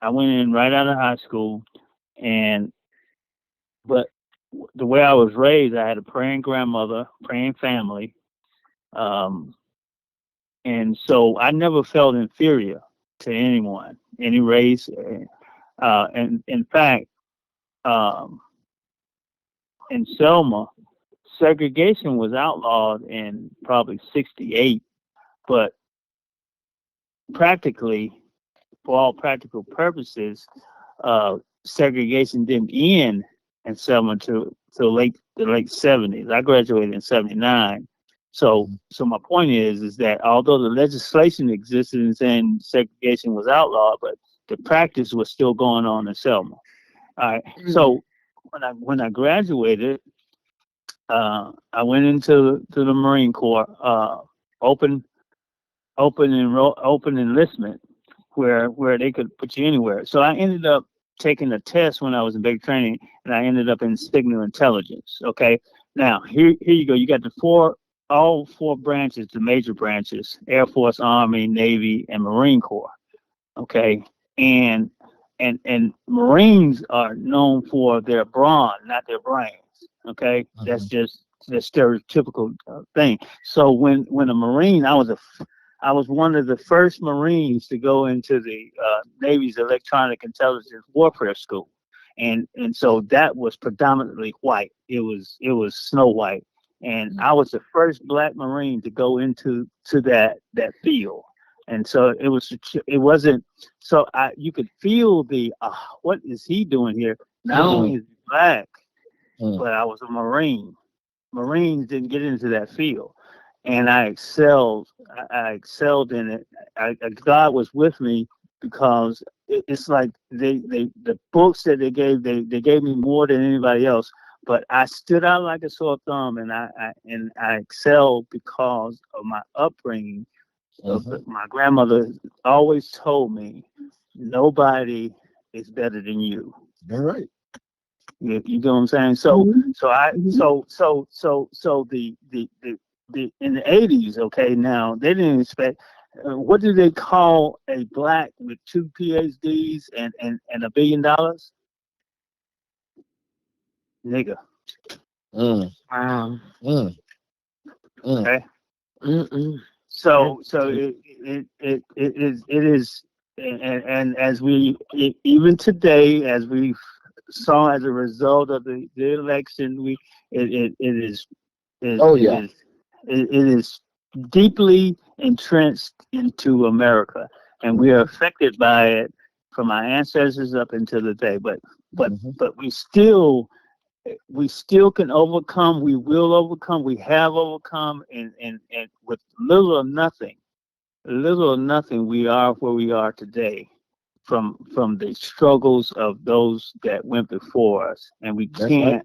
right out of high school, and but the way I was raised, I had a praying grandmother, praying family, um, and so I never felt inferior to anyone, any race. And in fact, um, in Selma, segregation was outlawed in probably '68, but practically, for all practical purposes, uh, segregation didn't end in Selma till the late '70s. I graduated in '79. So my point is that although the legislation existed and saying segregation was outlawed, but the practice was still going on in Selma. All right. Mm. So when I graduated, I went into the Marine Corps, open open enlistment, where they could put you anywhere. So I ended up taking a test when I was in basic training, and I ended up in signal intelligence. Okay, now here you go. You got all four branches, the major branches: Air Force, Army, Navy, and Marine Corps. Okay, and and Marines are known for their brawn, not their brains. Okay, that's just the stereotypical thing. So when a Marine, I was one of the first Marines to go into the Navy's Electronic Intelligence Warfare School, and so that was predominantly white. It was Snow White, and I was the first Black Marine to go into that field. And so it wasn't so you could feel the what is he doing here? Not only is he black, but I was a Marine. Marines didn't get into that field, and I excelled. I excelled in it. God was with me because it's like the books that they gave me more than anybody else. But I stood out like a sore thumb, and I excelled because of my upbringing. My grandmother always told me, nobody is better than you. All right. You know what I'm saying? So the in the '80s, okay, now they didn't expect. What do they call a black with two PhDs and $1 billion? Nigga. Mm, Wow. mm, mm. Okay. Mm-mm. So it is, and as even today, as we saw as a result of the election, it is it, Oh it yeah. is it is deeply entrenched into America, and we are affected by it from our ancestors up until today. But Hmm. but we still can overcome. We will overcome. We have overcome, and with little or nothing, we are where we are today from the struggles of those that went before us, and That's right.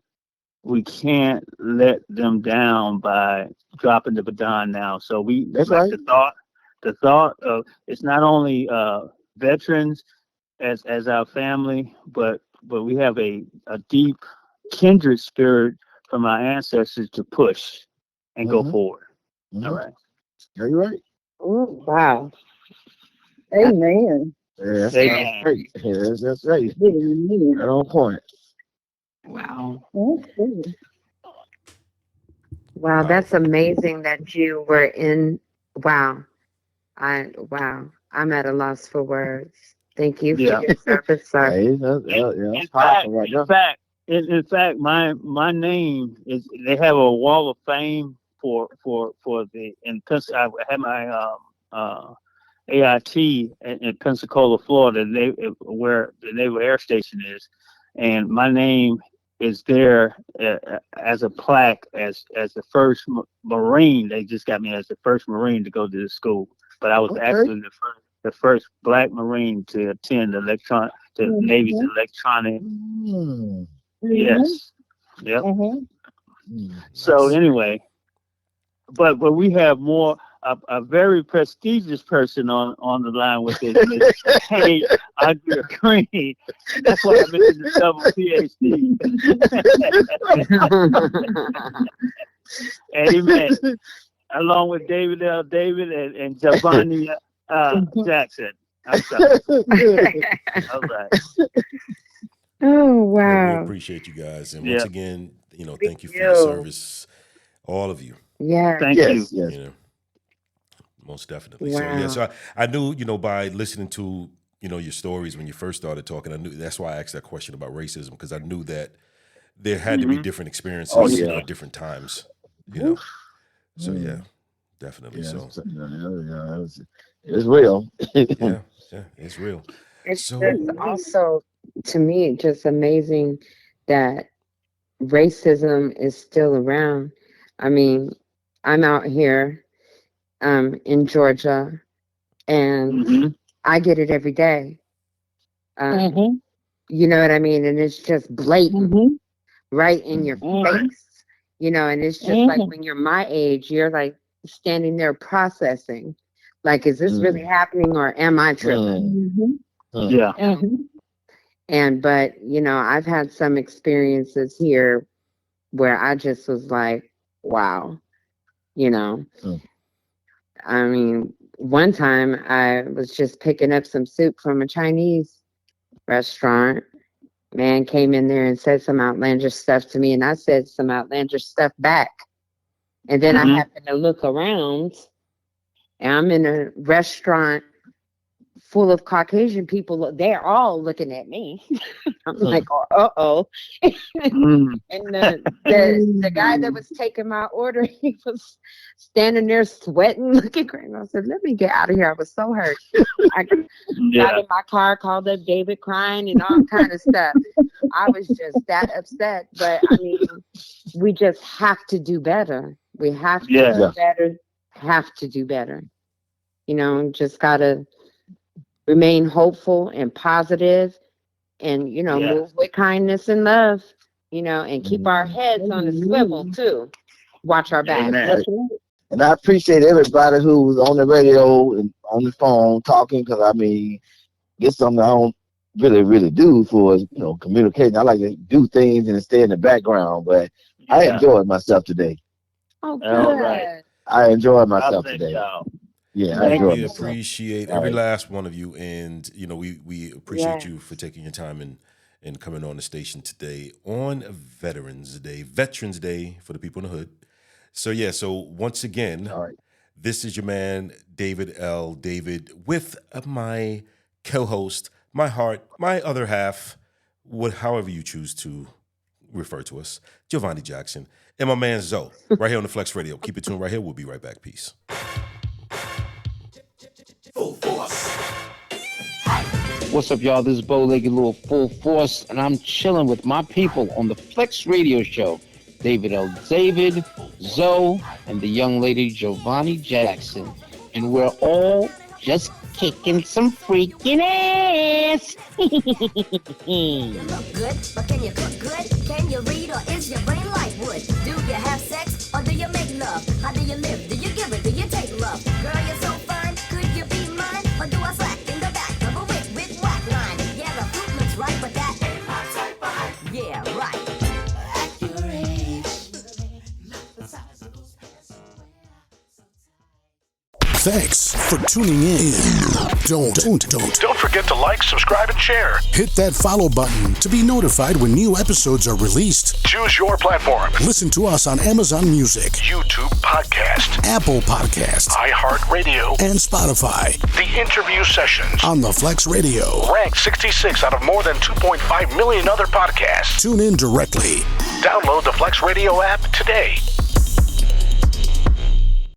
we can't let them down by dropping the baton now. So we That's like right. the thought of it's not only veterans as our family, but we have a deep kindred spirit from our ancestors to push and go Hmm. forward. All Hmm. right. Yeah, you're right. Oh, wow. Amen. Yeah, that's Amen. great. Yeah, that's right. Amen. Right on point. Wow. Okay. Wow, Wow. that's amazing that you were in. Wow. Wow. I'm at a loss for words. Thank you for Yeah. your service, sir. Hey, In, yeah, in that's fact, powerful right in there. fact, in fact, my name is. They have a wall of fame for the in Pensacola. I had my AIT in Pensacola, Florida, where the Naval Air Station is, and my name is there as a plaque as the first Marine. They just got me as the first Marine to go to the school, but I was Okay. actually the first Black Marine to attend the Navy's Mhm. electronic. Mm. Mhm. Yes, yep. Mhm. Mm. So Nice. anyway, but we have more a very prestigious person on the line with us, Miss Kaye Green. That's why I mentioned the double PhD. Amen. Along with David L. David and Giovanni Jackson. I'm sorry. All right. Oh, Well, we wow. appreciate you guys, and once Yeah. again, We thank you for your do. service, all of you. Yes. Thank you. Yes, yes. You know, most definitely. So yeah, Wow. so I knew, by listening to your stories when you first started talking, I knew that's why I asked that question about racism, because I knew that there had to be Hmm. different Oh experiences, yeah. at different times. You know, Oof. so yeah, Mm. definitely. Yeah, So it's real. yeah, yeah, it's real. It's So just also, to me, just amazing that racism is still around. I mean, I'm out here in Georgia, and Hmm. I get it every day. Um, Mhm. you know what I mean? And it's just blatant, Mhm. right in your Mm. Right. Mhm. face. And it's just like Mhm. when you're my age, you're like standing there processing, like, is this really Mm. happening or am I tripping? Mm. Mhm. Mm. Yeah. Mhm. But I've had some experiences here where I just was like, wow, you know. Mm. I mean, one time I was just picking up some soup from a Chinese restaurant. Man came in there and said some outlandish stuff to me, and I said some outlandish stuff back. And then I Hmm. happened to look around, and I'm in a restaurant full of Caucasian people. They're all looking at me. I'm like, Mm. uh-oh. Hmm. And the guy that was taking my order, he was standing there sweating, looking crazy. I said, "Let me get out of here." I was so hurt. I got Yeah. in my car, called up David crying and all kind of stuff. I was just that upset. But I mean, we just have to do better. We have to Yeah. do Yeah. better. Have to do better. Just gotta remain hopeful and positive, and Yeah. move with kindness and love. And keep our Mm. heads on the swivel Amen. too. Watch our back. Amen. That's right. And I appreciate everybody who was on the radio and on the phone talking, because I mean, it's something I don't really do for communicating. I like to do things and stay in the background, but I Yeah. enjoyed myself today. Oh, All right. good. I enjoyed God myself bless today. y'all. Yeah, I well, Thank enjoyed we you. myself. appreciate All every right. last one of you, and we appreciate Yes. you for taking your time and coming on the station today on Veterans Day for the people in the hood. So yeah, so once again, All right. This is your man, David L. David, with my co-host, my heart, my other half, however you choose to refer to us, Giovanni Jackson, and my man Zoe, right here on the Flex Radio. Keep it tuned right here. We'll be right back. Peace. Full force. What's up, y'all? This is Bow-Legged Little Full Force, and I'm chilling with my people on the Flex Radio Show. David L. David, Zoe, and the young lady Giovanni Jackson. And we're all just kicking some freaking ass. You look good, but can you cook good? Can you read, or is your brain like wood? Do you have sex, or do you make love? How do you live? Do you give it? Do you take love? Girl, you're so fine, could you be mine? Or do I slack in the back of a whip with whack line? Yeah, the fruit looks right, but that ain't my type. Yeah, right. Thanks for tuning in. Don't forget to like, subscribe, and share. Hit that follow button to be notified when new episodes are released. Choose your platform. Listen to us on Amazon Music, YouTube Podcast, Apple Podcasts, iHeartRadio, and Spotify. The interview sessions On the Flex Radio. ranked 66 out of more than 2.5 million other podcasts. Tune in directly. Download the Flex Radio app today.